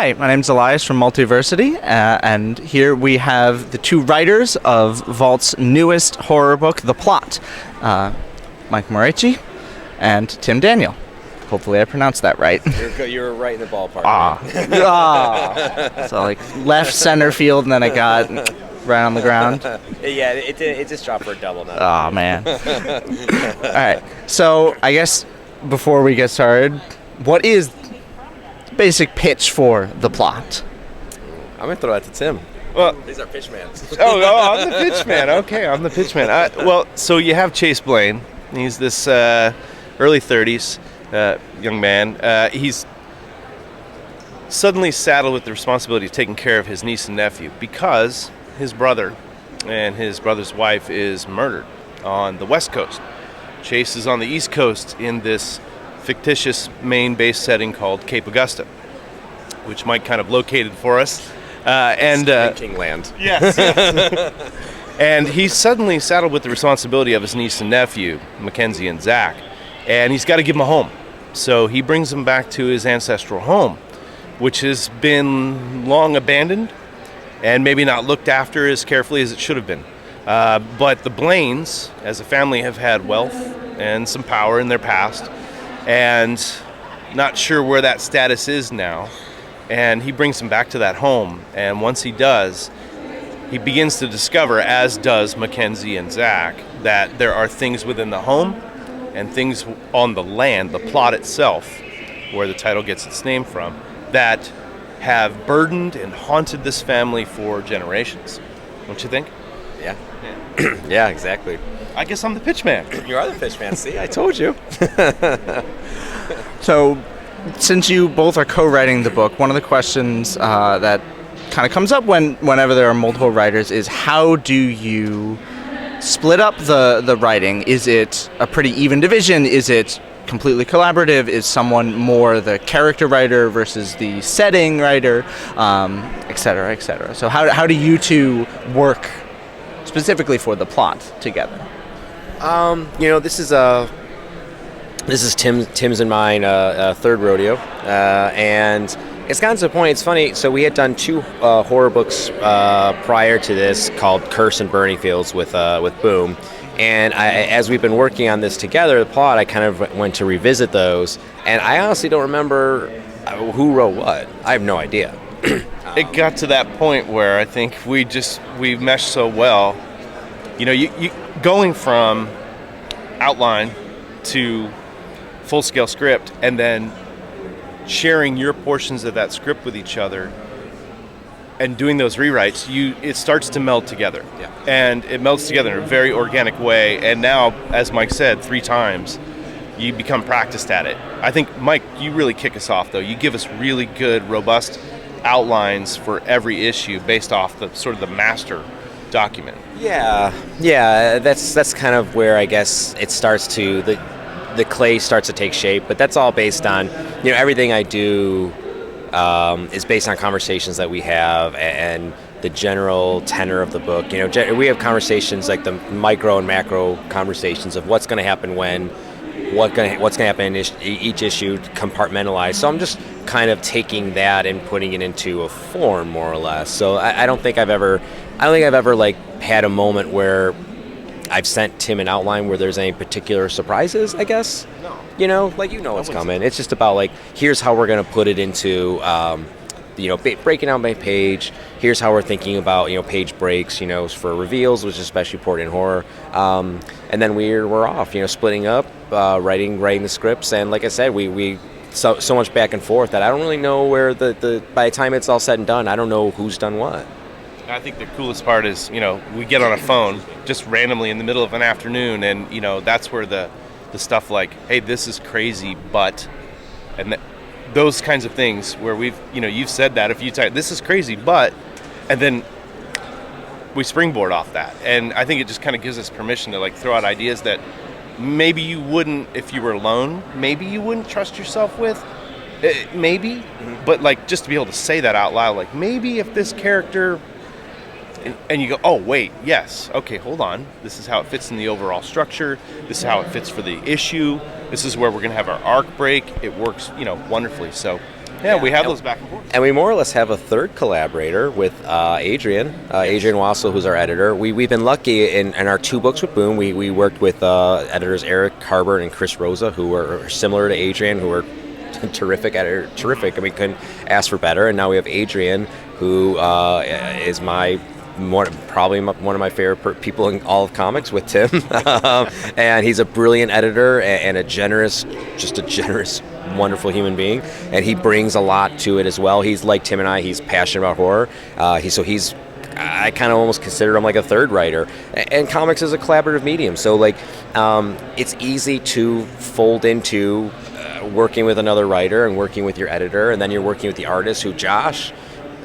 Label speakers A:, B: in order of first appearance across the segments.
A: Hi, my name's Elias from Multiversity, and here we have the two writers of Vault's newest horror book, The Plot, Mike Moreci and Tim Daniel. Hopefully I pronounced that right.
B: You're right in the ballpark.
A: So like left center field, and then it got right on the ground.
B: Yeah, it just dropped for a double now.
A: Oh, man. All right, so I guess before we get started, what is the basic pitch for The Plot?
B: I'm going to throw that to Tim.
C: Well,
B: These are pitchmen.
C: I'm the pitch man. Okay, I'm the pitch man. So you have Chase Blaine. He's this early 30s young man. He's suddenly saddled with the responsibility of taking care of his niece and nephew because his brother and his brother's wife is murdered on the West Coast. Chase is on the East Coast in this fictitious Maine-based setting called Cape Augusta, which Mike kind of located for us.
B: King land.
C: Yes. And he's suddenly saddled with the responsibility of his niece and nephew, Mackenzie and Zach, and he's got to give them a home. So he brings them back to his ancestral home, which has been long abandoned and maybe not looked after as carefully as it should have been. But the Blaines, as a family, have had wealth and some power in their past, and not sure where that status is now. And he brings them back to that home, and once he does, he begins to discover, as does Mackenzie and Zach, that there are things within the home and things on the land, the plot itself, where the title gets its name from, that have burdened and haunted this family for generations. Don't you think?
B: Yeah. Yeah, exactly.
C: I guess I'm the pitch man.
B: You are the pitchman. See, I told you.
A: So, since you both are co-writing the book, one of the questions that kind of comes up whenever there are multiple writers is, how do you split up the writing? Is it a pretty even division? Is it completely collaborative? Is someone more the character writer versus the setting writer, et cetera, et cetera? So how do you two work specifically for the plot together?
B: This is Tim's and mine third rodeo, and it's gotten to the point. It's funny. So we had done two horror books prior to this called Curse and Burning Fields with Boom, and as we've been working on this together, the plot, I kind of went to revisit those, and I honestly don't remember who wrote what. I have no idea.
C: It got to that point where I think we meshed so well. You know, you going from outline to full-scale script and then sharing your portions of that script with each other and doing those rewrites, it starts to meld together.
B: Yeah.
C: And it melds together in a very organic way. And now, as Mike said, 3 times, you become practiced at it. I think, Mike, you really kick us off, though. You give us really good, robust outlines for every issue based off the sort of the master document.
B: Yeah, that's kind of where I guess it starts to the clay starts to take shape. But that's all based on, everything I do is based on conversations that we have and the general tenor of the book. We have conversations like the micro and macro conversations of what's going to happen when, what's going to happen in each issue, compartmentalized. So I'm just kind of taking that and putting it into a form, more or less. So I don't think I've ever like had a moment where I've sent Tim an outline where there's any particular surprises, I guess. No. What's coming. It's just about here's how we're going to put it into, breaking out by page. Here's how we're thinking about, page breaks, for reveals, which is especially important in horror. And then we're off, splitting up, writing the scripts. And like I said, we so much back and forth that I don't really know where by the time it's all said and done, I don't know who's done what.
C: I think the coolest part is, we get on a phone just randomly in the middle of an afternoon, and, that's where the stuff like, hey, this is crazy, but, and those kinds of things where you've said that a few times, this is crazy, but, and then we springboard off that. And I think it just kind of gives us permission to throw out ideas that maybe you wouldn't, if you were alone, maybe you wouldn't trust yourself with, maybe, but just to be able to say that out loud, maybe if this character... And you go, oh, wait, yes, okay, hold on. This is how it fits in the overall structure. This is how it fits for the issue. This is where we're going to have our arc break. It works, wonderfully. So Yeah, we have those back and forth.
B: And we more or less have a third collaborator with Adrian Wassel, who's our editor. We've been lucky in our 2 books with Boom. We worked with editors Eric Harbert and Chris Rosa, who are similar to Adrian, who are terrific editor, terrific. I mean, couldn't ask for better. And now we have Adrian, who is probably one of my favorite people in all of comics with Tim. And he's a brilliant editor and a generous, wonderful human being, and he brings a lot to it as well. He's like Tim and I, he's passionate about horror. I kind of almost consider him like a third writer. And comics is a collaborative medium, so like it's easy to fold into working with another writer and working with your editor, and then you're working with the artist, who Josh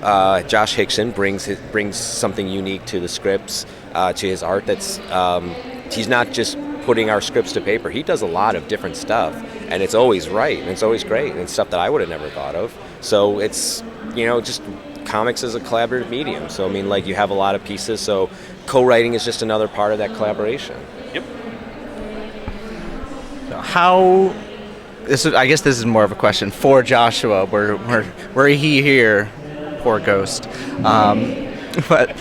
B: Hickson brings something unique to the scripts, to his art. That's he's not just putting our scripts to paper. He does a lot of different stuff, and it's always right, and it's always great, and it's stuff that I would have never thought of. So it's, just comics is a collaborative medium. So I mean, like, you have a lot of pieces, so co-writing is just another part of that collaboration.
C: Yep.
A: I guess this is more of a question for Joshua. Were he here? Poor ghost. But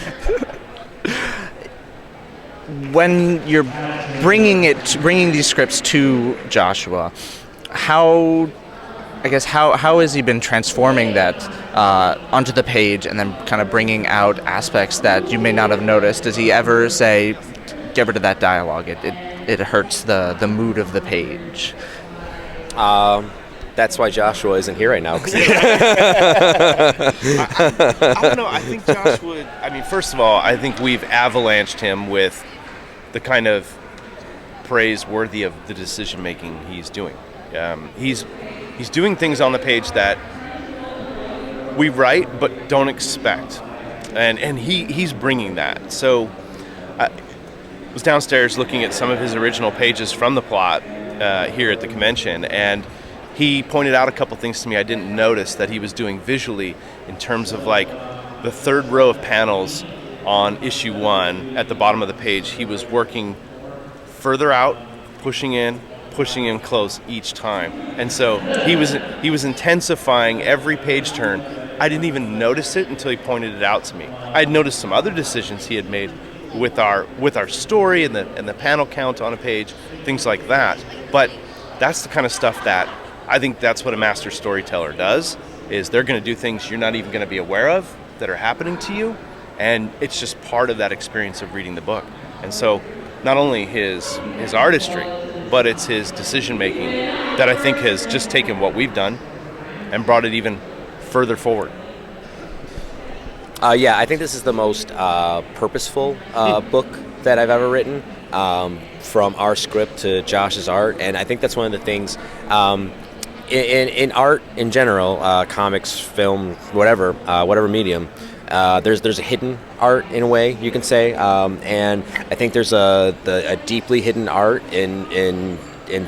A: when you're bringing these scripts to Joshua, how has he been transforming that onto the page, and then kind of bringing out aspects that you may not have noticed? Does he ever say, get rid of that dialogue, it hurts the mood of the page?
B: That's why Joshua isn't here right now.
C: I don't know. I think Joshua, first of all, I think we've avalanched him with the kind of praise worthy of the decision making he's doing. He's doing things on the page that we write but don't expect, and he's bringing that. So I was downstairs looking at some of his original pages from the plot here at the convention, and he pointed out a couple things to me I didn't notice that he was doing visually, in terms of like the third row of panels on issue 1 at the bottom of the page. He was working further out, pushing in close each time, and so he was intensifying every page turn. I didn't even notice it until he pointed it out to me. I had noticed some other decisions he had made with our story and the panel count on a page, things like that. But that's the kind of stuff that I think that's what a master storyteller does, is they're going to do things you're not even going to be aware of that are happening to you, and it's just part of that experience of reading the book. And so not only his artistry, but it's his decision making that I think has just taken what we've done and brought it even further forward.
B: Yeah, I think this is the most purposeful book that I've ever written, from our script to Josh's art, and I think that's one of the things in art in general, comics, film, whatever medium. There's a hidden art, in a way you can say, and I think there's a deeply hidden art in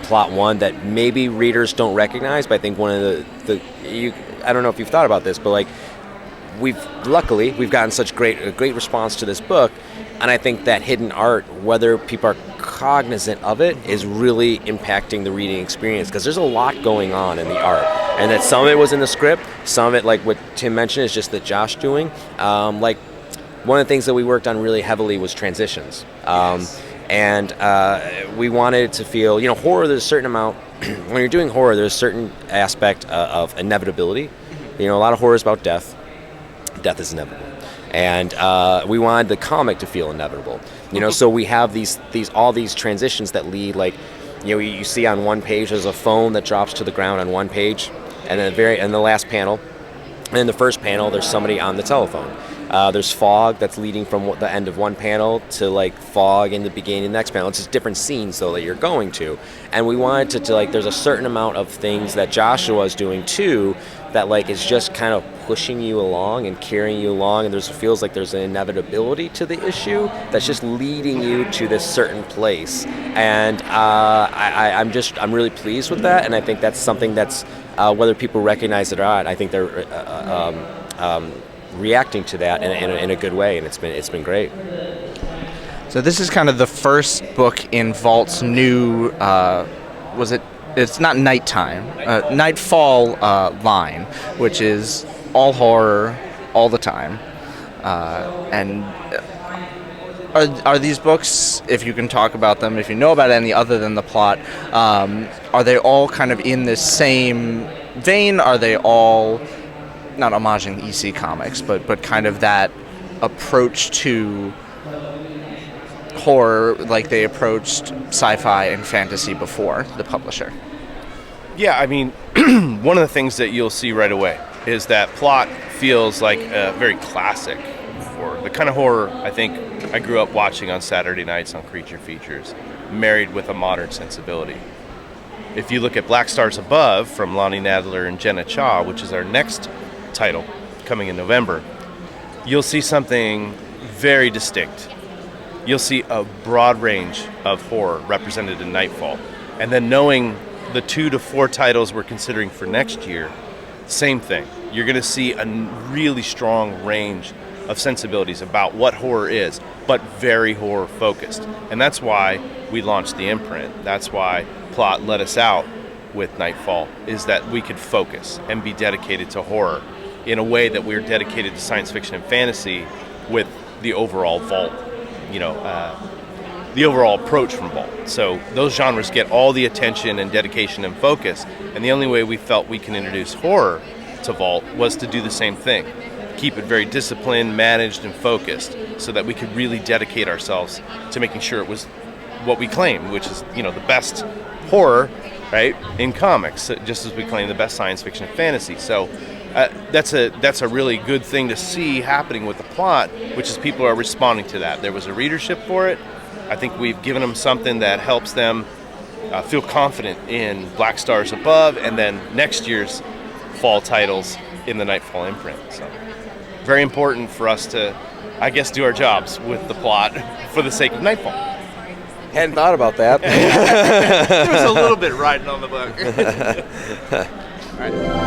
B: plot 1 that maybe readers don't recognize. But I think one of I don't know if you've thought about this, but like, we've gotten such great response to this book, and I think that hidden art, whether people are cognizant of it, is really impacting the reading experience, because there's a lot going on in the art, and that some of it was in the script, some of it, like what Tim mentioned, is just that Josh doing. Like, one of the things that we worked on really heavily was transitions.
C: Yes.
B: And we wanted it to feel, horror, there's a certain amount, when you're doing horror, there's a certain aspect of inevitability. A lot of horror is about death. Death is inevitable. And we wanted the comic to feel inevitable. So we have all these transitions that lead, like, you see on one page there's a phone that drops to the ground on one page, and then in the last panel, and in the first panel there's somebody on the telephone. There's fog that's leading from the end of one panel to like fog in the beginning of the next panel. It's just different scenes though that you're going to, and we wanted to like, there's a certain amount of things that Joshua is doing too that like is just kind of pushing you along and carrying you along, and feels like there's an inevitability to the issue that's just leading you to this certain place. And I'm really pleased with that, and I think that's something that's whether people recognize it or not, I think they're reacting to that in a good way, and it's been great.
A: So this is kind of the first book in Vault's new, was it it's not nighttime, nightfall line, which is all horror all the time. And are these books, if you can talk about them, if you know about any other than the plot, are they all kind of in this same vein? Are they all not homaging EC Comics, but kind of that approach to horror like they approached sci-fi and fantasy before the publisher?
C: Yeah, I mean, one of the things that you'll see right away is that plot feels like a very classic horror. The kind of horror I think I grew up watching on Saturday nights on Creature Features, married with a modern sensibility. If you look at Black Stars Above from Lonnie Nadler and Jenna Cha, which is our next title coming in November, you'll see something very distinct. You'll see a broad range of horror represented in Nightfall. And then knowing the 2 to 4 titles we're considering for next year, same thing. You're going to see a really strong range of sensibilities about what horror is, but very horror focused. And that's why we launched the imprint. That's why Plot let us out with Nightfall, is that we could focus and be dedicated to horror in a way that we're dedicated to science fiction and fantasy with the overall Vault, the overall approach from Vault. So those genres get all the attention and dedication and focus, and the only way we felt we can introduce horror to Vault was to do the same thing. Keep it very disciplined, managed, and focused so that we could really dedicate ourselves to making sure it was what we claim, which is, the best horror, right, in comics, just as we claim the best science fiction and fantasy. So that's a really good thing to see happening with the plot, which is people are responding to that. There was a readership for it. I think we've given them something that helps them feel confident in Black Stars Above, and then next year's fall titles in the Nightfall imprint. So very important for us to, I guess, do our jobs with the plot for the sake of Nightfall.
B: Hadn't thought about that.
A: There was a little bit riding on the book. All right.